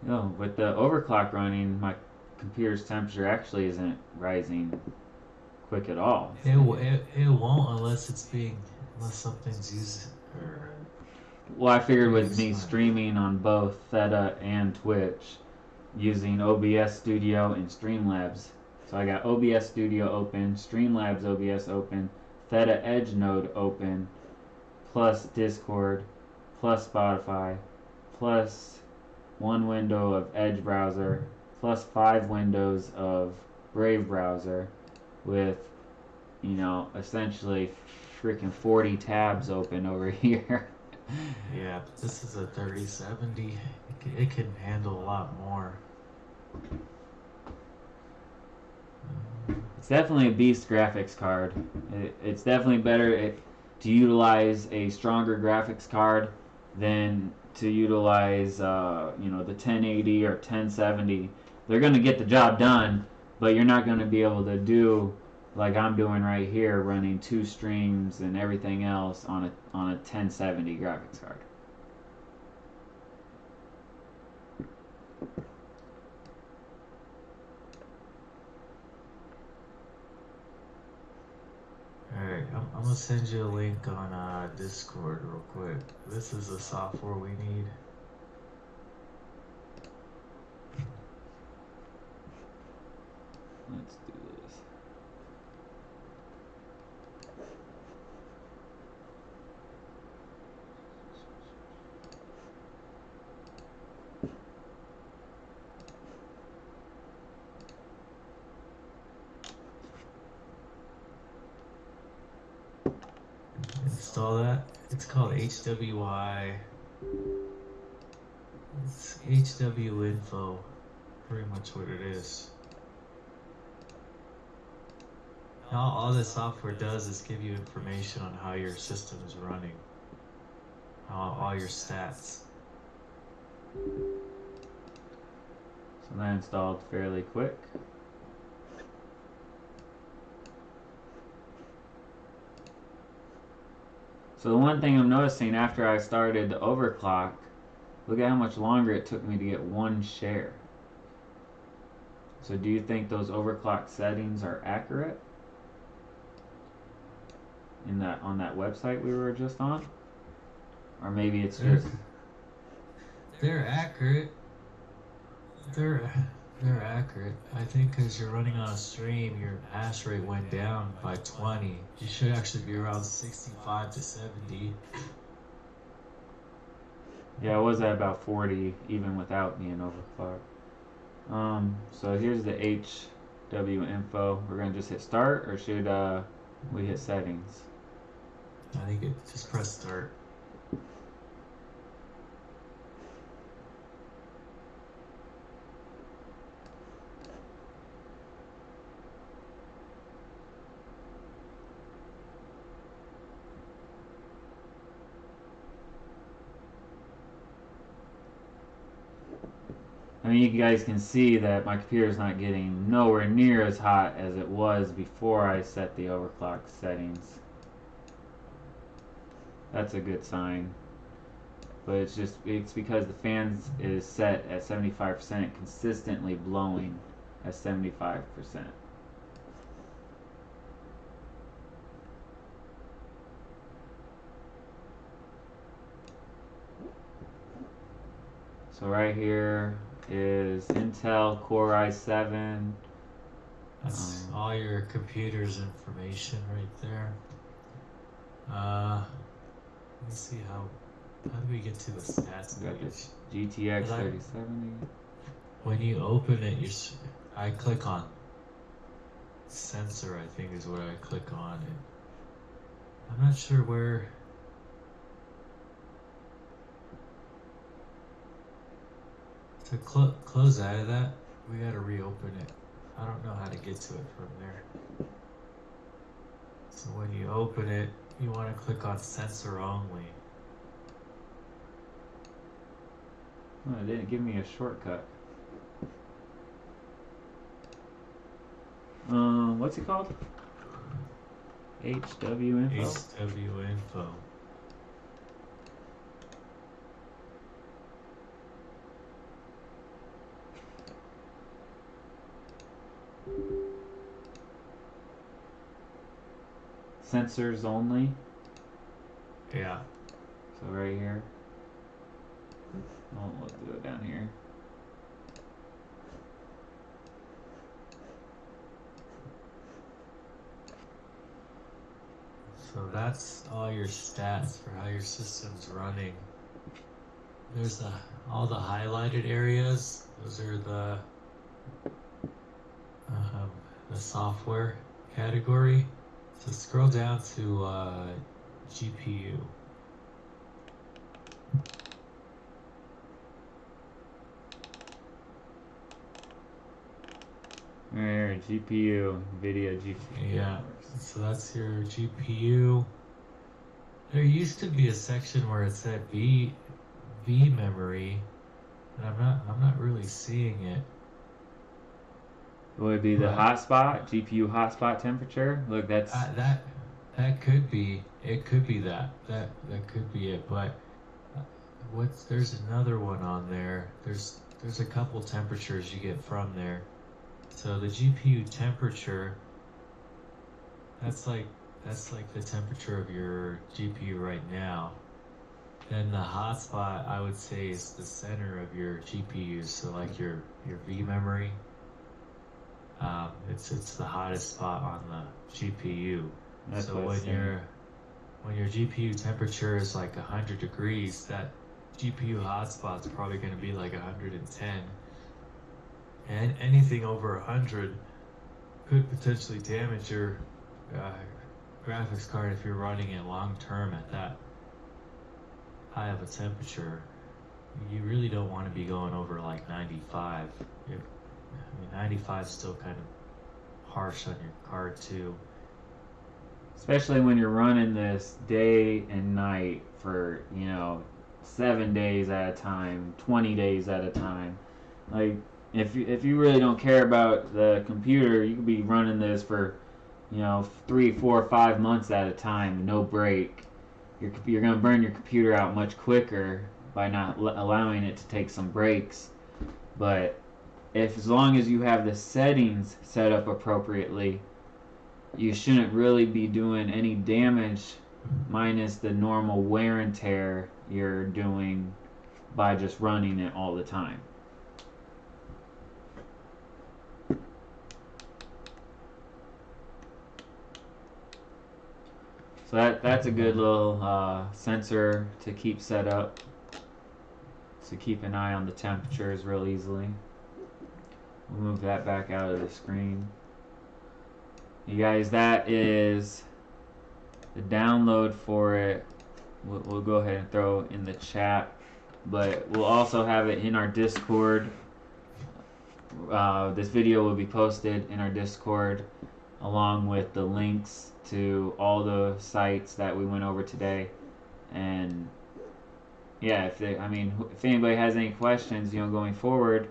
[SPEAKER 1] No, with the overclock running, my computer's temperature actually isn't rising quick at all.
[SPEAKER 3] It won't unless something's used or
[SPEAKER 1] Well, I figured with me
[SPEAKER 3] used.
[SPEAKER 1] streaming on both Theta and Twitch using OBS Studio and Streamlabs. So I got OBS Studio open, Streamlabs OBS open, Theta Edge node open, plus Discord, plus Spotify, plus one window of Edge browser, plus 5 windows of Brave browser, with, essentially freaking 40 tabs open over here.
[SPEAKER 3] Yeah, but this is a 3070. It can handle a lot more.
[SPEAKER 1] It's definitely a beast graphics card. It's definitely better to utilize a stronger graphics card than to utilize, the 1080 or 1070. They're going to get the job done, but you're not going to be able to do like I'm doing right here, running 2 streams and everything else on a 1070 graphics card.
[SPEAKER 3] Alright, I'm gonna send you a link on Discord real quick. This is the software we need.
[SPEAKER 1] Let's do this.
[SPEAKER 3] Install that. It's called HWI. It's HW info. Pretty much what it is. Now all this software does is give you information on how your system is running. All your stats.
[SPEAKER 1] So that installed fairly quick. So the one thing I'm noticing after I started the overclock, look at how much longer it took me to get 1 share. So do you think those overclock settings are accurate on that website we were just on? Or maybe it's just...
[SPEAKER 3] They're accurate. They're accurate. I think because you're running on a stream, your hash rate went down by 20. You should actually be around 65 to 70.
[SPEAKER 1] Yeah, I was at about 40 even without being overclocked. So here's the HW info. We're gonna just hit start, or should we hit settings?
[SPEAKER 3] I think just press start.
[SPEAKER 1] I mean, you guys can see that my computer's not getting nowhere near as hot as it was before I set the overclock settings. That's a good sign. But it's because the fans is set at 75%, consistently blowing at 75%. So right here is Intel Core i7.
[SPEAKER 3] That's all your computer's information right there. Let me see how do we get to the stats
[SPEAKER 1] We got
[SPEAKER 3] page?
[SPEAKER 1] this GTX 3070.
[SPEAKER 3] When you open it, I click on sensor, I think is what I click on. And I'm not sure where. To close out of that, we gotta reopen it. I don't know how to get to it from there. So when you open it, you want to click on sensor only.
[SPEAKER 1] Oh, it didn't give me a shortcut. What's it called? HW info?
[SPEAKER 3] HW info.
[SPEAKER 1] sensors only.
[SPEAKER 3] Yeah.
[SPEAKER 1] So right here. Oh, we'll do it down here.
[SPEAKER 3] So that's all your stats for how your system's running. There's all the highlighted areas. Those are the software category. So scroll down to GPU.
[SPEAKER 1] Right here, GPU, NVIDIA GPU.
[SPEAKER 3] Yeah. So that's your GPU. There used to be a section where it said V memory, and I'm not really seeing it.
[SPEAKER 1] Would be the
[SPEAKER 3] Right.
[SPEAKER 1] hotspot, GPU hotspot temperature. Look, that's
[SPEAKER 3] That could be it. Could be that could be it. But there's another one on there. There's a couple temperatures you get from there. So the GPU temperature, that's like the temperature of your GPU right now. Then the hotspot, I would say, is the center of your GPU. So like your V memory. It's the hottest spot on the GPU.
[SPEAKER 1] That's
[SPEAKER 3] So
[SPEAKER 1] what it's saying.
[SPEAKER 3] when your GPU temperature is like 100 degrees, that GPU hotspot's probably going to be like 110. And anything over 100 could potentially damage your graphics card if you're running it long term at that high of a temperature. You really don't want to be going over like 95. I mean, 95 is still kind of harsh on your card too.
[SPEAKER 1] Especially when you're running this day and night for 7 days at a time, 20 days at a time. Like if you really don't care about the computer, you could be running this for 3, 4, 5 months at a time, no break. You're gonna burn your computer out much quicker by not allowing it to take some breaks. But as long as you have the settings set up appropriately, you shouldn't really be doing any damage minus the normal wear and tear you're doing by just running it all the time. So that's a good little sensor to keep set up, to keep an eye on the temperatures real easily. We'll move that back out of the screen. You guys, that is the download for it. We'll go ahead and throw in the chat, but we'll also have it in our Discord. This video will be posted in our Discord along with the links to all the sites that we went over today. And yeah, if anybody has any questions, going forward,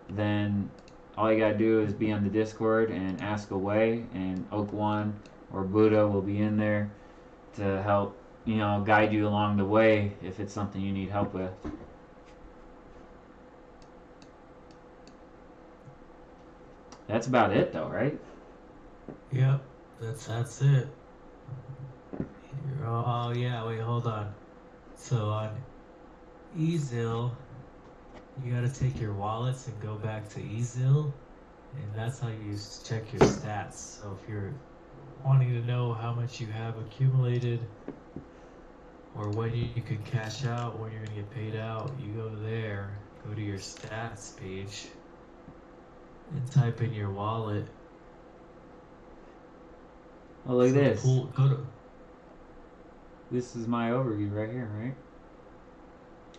[SPEAKER 1] then all you gotta do is be on the Discord and ask away, and Oak One or Buddha will be in there to help guide you along the way if it's something you need help with. That's about it though, right?
[SPEAKER 3] Yep, that's it. Oh yeah, wait, hold on. So on Eazil, you gotta take your wallets and go back to Eazil, and that's how you check your stats. So if you're wanting to know how much you have accumulated, or when you can cash out, when you're gonna get paid out, you go there, go to your stats page, and type in your wallet.
[SPEAKER 1] Oh, look at this.
[SPEAKER 3] Go to.
[SPEAKER 1] This is my overview right here, right?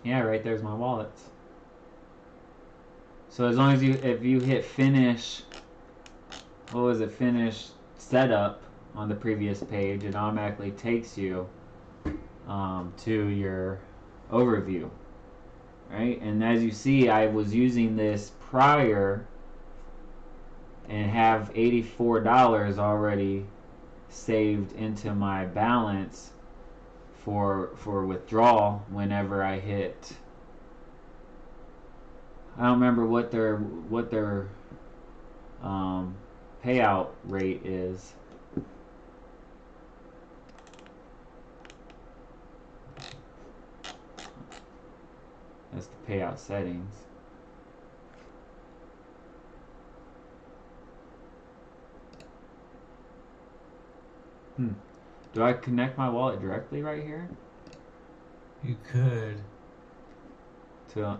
[SPEAKER 1] Yeah, right there's my wallets. So as long as if you hit finish, what was it, finish setup on the previous page, it automatically takes you to your overview, right? And as you see, I was using this prior and have $84 already saved into my balance for withdrawal whenever I hit. I don't remember what their payout rate is. That's the payout settings. Do I connect my wallet directly right here?
[SPEAKER 3] You could.
[SPEAKER 1] To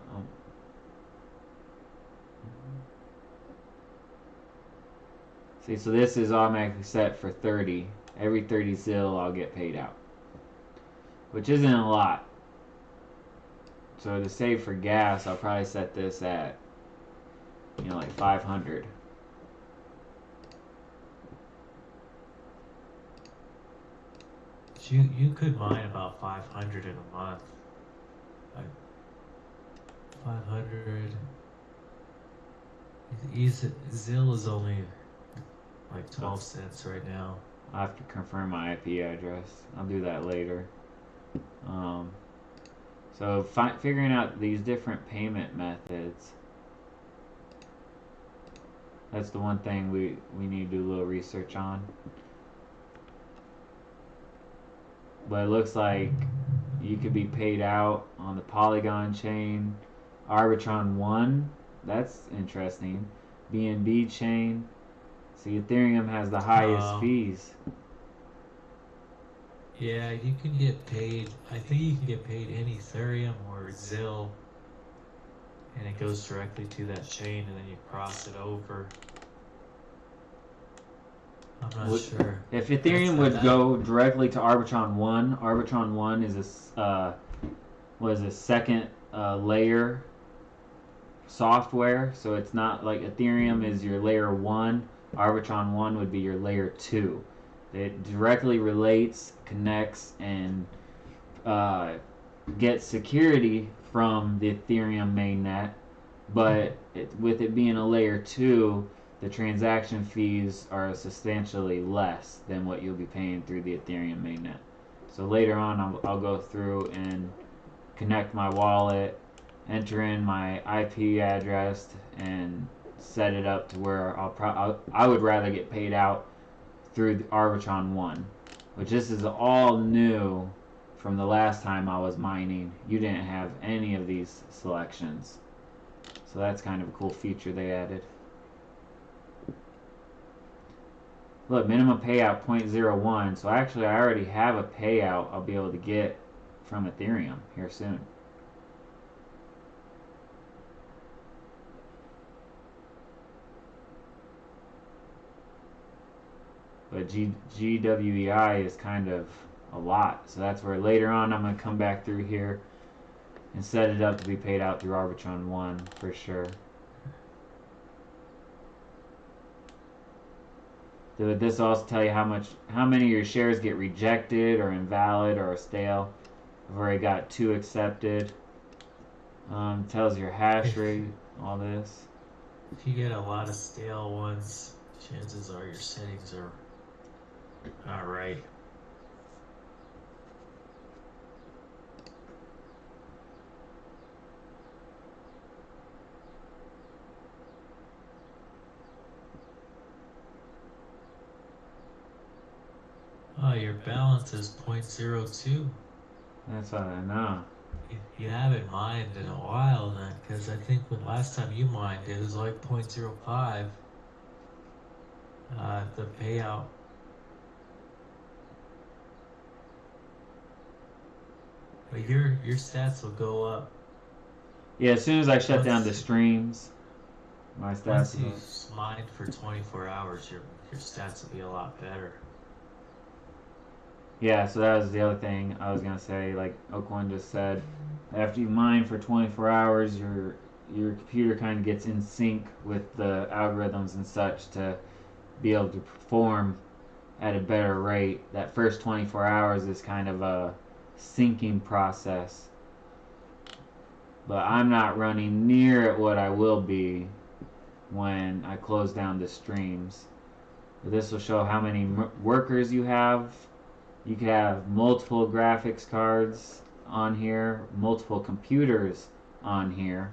[SPEAKER 1] see, so this is automatically set for 30. Every 30 zil I'll get paid out, which isn't a lot. So to save for gas, I'll probably set this at, like 500.
[SPEAKER 3] You could mine about 500 in a month. Like 500. Zil is only like 12 cents right now.
[SPEAKER 1] I have to confirm my IP address. I'll do that later. So figuring out these different payment methods. That's the one thing we need to do a little research on. But it looks like you could be paid out on the Polygon chain, Arbitron 1. That's interesting. BNB chain. See, Ethereum has the highest fees.
[SPEAKER 3] Yeah, you can get paid. I think you can get paid in Ethereum or Zil, and it goes directly to that chain, and then you cross it over. I'm not sure.
[SPEAKER 1] If Ethereum would go directly to Arbitron 1, Arbitron 1 is a second layer software, so it's not like Ethereum is your layer 1, Arbitron 1 would be your layer 2. It directly relates, connects, and gets security from the Ethereum mainnet, but with it being a layer 2, the transaction fees are substantially less than what you'll be paying through the Ethereum mainnet. So later on, I'll go through and connect my wallet, enter in my IP address, and set it up to where I would rather get paid out through the Arbitron 1, which this is all new from the last time I was mining. You didn't have any of these selections. So that's kind of a cool feature they added. Look, minimum payout 0.01. So actually I already have a payout I'll be able to get from Ethereum here soon. But GWEI is kind of a lot. So that's where later on I'm going to come back through here and set it up to be paid out through Arbitron 1 for sure. Would this also tell you how many of your shares get rejected or invalid or stale? I've already got 2 accepted. Tells your hash rate, all this.
[SPEAKER 3] If you get a lot of stale ones, chances are your settings are not right. Oh, your balance is 0.02.
[SPEAKER 1] That's what I know.
[SPEAKER 3] You haven't mined in a while then, because I think when last time you mined it was like 0.05. The payout. But your stats will go up.
[SPEAKER 1] Yeah, as soon as I shut down the streams, my stats
[SPEAKER 3] will go up. Once you mine for 24 hours, your stats will be a lot better.
[SPEAKER 1] Yeah, so that was the other thing I was gonna say. Like Oakland just said, after you mine for 24 hours, your computer kind of gets in sync with the algorithms and such to be able to perform at a better rate. That first 24 hours is kind of a syncing process, but I'm not running near at what I will be when I close down the streams. But this will show how many workers you have. You could have multiple graphics cards on here, multiple computers on here.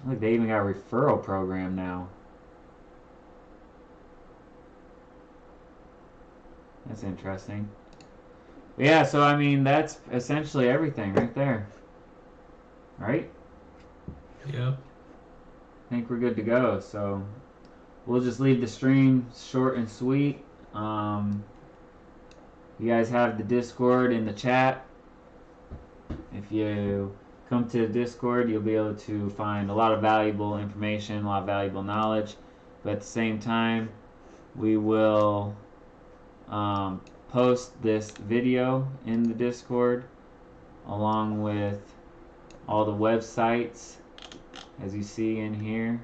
[SPEAKER 1] Look, they even got a referral program now. That's interesting. Yeah, so I mean that's essentially everything right there. Right?
[SPEAKER 3] Yep.
[SPEAKER 1] I think we're good to go. So we'll just leave the stream short and sweet. You guys have the Discord in the chat. If you come to the Discord, you'll be able to find a lot of valuable information, a lot of valuable knowledge. But at the same time, we will post this video in the Discord along with all the websites as you see in here.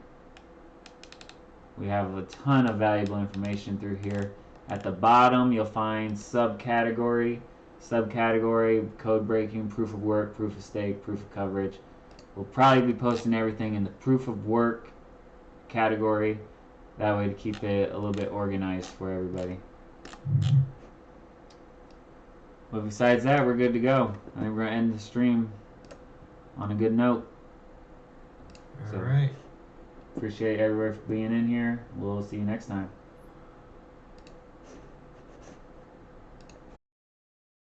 [SPEAKER 1] We have a ton of valuable information through here. At the bottom you'll find subcategory, code breaking, proof of work, proof of stake, proof of coverage. We'll probably be posting everything in the proof of work category, that way to keep it a little bit organized for everybody. But besides that, we're good to go. I think we're going to end the stream on a good note.
[SPEAKER 3] All right.
[SPEAKER 1] Appreciate everybody for being in here. We'll see you next time.